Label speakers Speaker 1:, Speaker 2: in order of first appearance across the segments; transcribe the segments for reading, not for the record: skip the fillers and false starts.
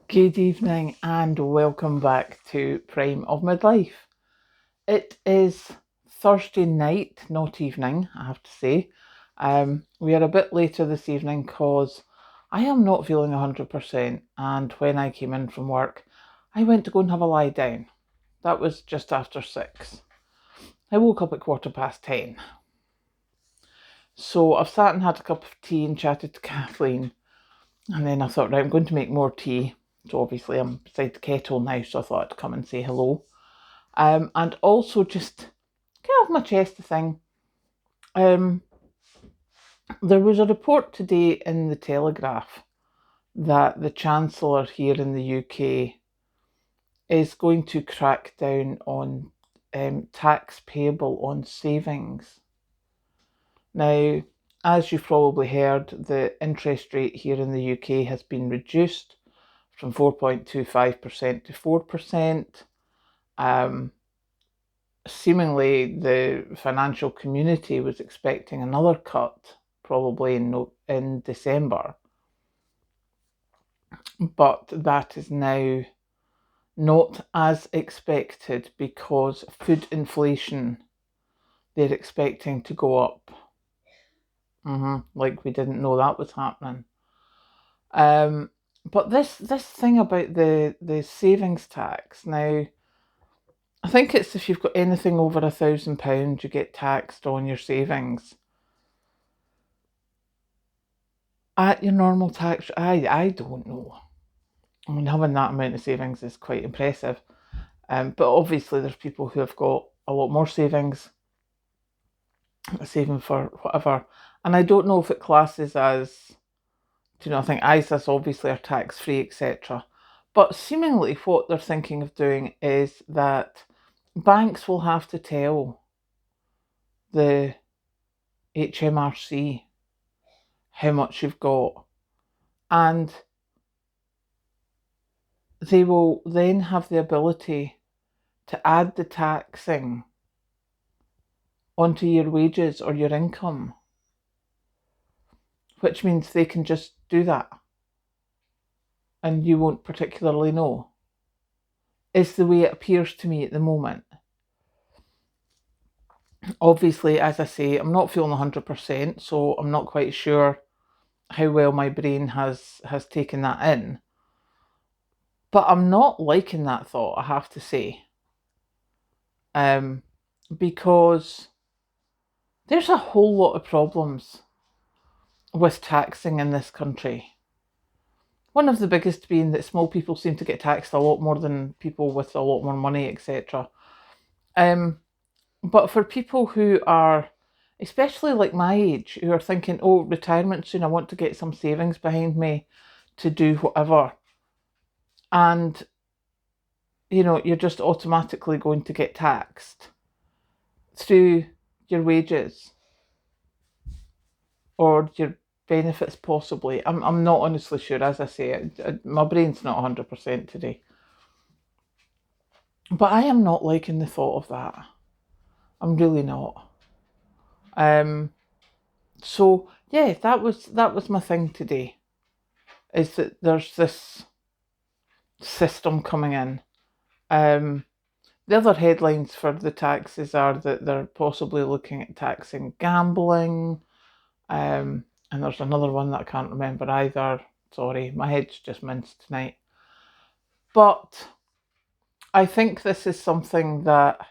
Speaker 1: Good evening and welcome back to Prime of Midlife. It is Thursday night, not evening, I have to say. We are a bit later this evening because I am not feeling 100%, and when I came in from work, I went to go and have a lie down. That was just after 6. I woke up at 10:15. So I've sat and had a cup of tea and chatted to Kathleen, and then I thought, right, I'm going to make more tea. So obviously I'm beside the kettle now, so I thought I'd come and say hello. And also just get off my chest a thing. There was a report today in the Telegraph that the Chancellor here in the UK is going to crack down on tax payable on savings. Now, as you've probably heard, the interest rate here in the UK has been reduced from 4.25% to 4%. Seemingly, the financial community was expecting another cut, probably in December. But that is now not as expected because food inflation, they're expecting to go up. Like we didn't know that was happening. But this thing about the savings tax now, I think it's if you've got anything over £1,000, you get taxed on your savings at your normal tax. I don't know. I mean, having that amount of savings is quite impressive. But obviously, there's people who have got a lot more savings, saving for whatever. And I don't know if it classes as, I think ISAs obviously are tax free, etc. But seemingly, what they're thinking of doing is that banks will have to tell the HMRC how much you've got, and they will then have the ability to add the taxing onto your wages or your income, which means they can just do that and you won't particularly know, is the way it appears to me at the moment. Obviously, as I say, I'm not feeling 100%, so I'm not quite sure how well my brain has taken that in. But I'm not liking that thought, I have to say. Because there's a whole lot of problems with taxing in this country. One of the biggest being that small people seem to get taxed a lot more than people with a lot more money, etc. But for people who are, especially like my age, who are thinking, oh, retirement soon, I want to get some savings behind me to do whatever. And, you're just automatically going to get taxed through your wages or your benefits possibly. I'm not honestly sure, as I say, my brain's not 100% today. But I am not liking the thought of that. I'm really not. So yeah, that was my thing today. Is that there's this system coming in. The other headlines for the taxes are that they're possibly looking at taxing gambling. And there's another one that I can't remember either. Sorry, my head's just minced tonight. But I think this is something that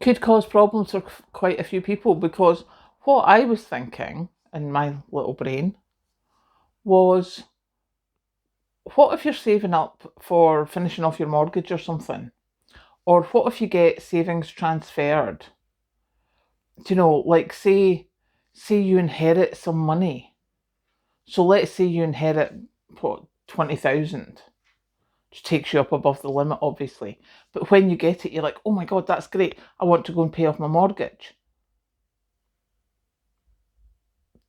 Speaker 1: could cause problems for quite a few people, because what I was thinking in my little brain was, what if you're saving up for finishing off your mortgage or something? Or what if you get savings transferred? Like say you inherit some money. So let's say you inherit, 20,000. Which takes you up above the limit, obviously. But when you get it, you're like, oh my God, that's great. I want to go and pay off my mortgage.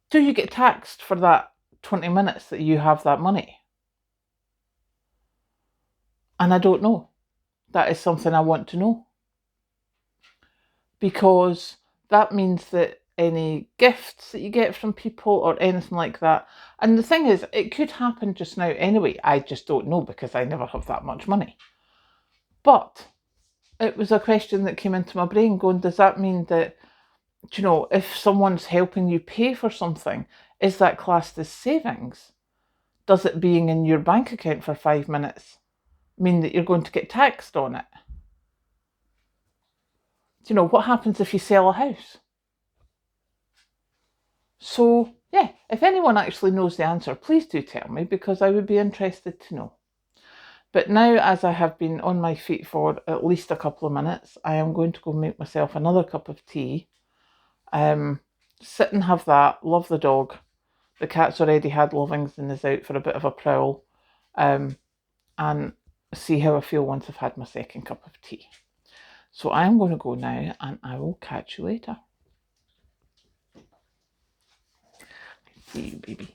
Speaker 1: Do you get taxed for that 20 minutes that you have that money? And I don't know. That is something I want to know. Because that means that any gifts that you get from people or anything like that. And the thing is, it could happen just now anyway. I just don't know because I never have that much money. But it was a question that came into my brain going, does that mean that, you know, if someone's helping you pay for something, is that classed as savings? Does it being in your bank account for 5 minutes mean that you're going to get taxed on it? You know, what happens if you sell a house? So, yeah, if anyone actually knows the answer, please do tell me because I would be interested to know. But now, as I have been on my feet for at least a couple of minutes, I am going to go make myself another cup of tea. Sit and have that, love the dog. The cat's already had lovings and is out for a bit of a prowl. And see how I feel once I've had my second cup of tea. So I'm going to go now and I will catch you later. See you, baby.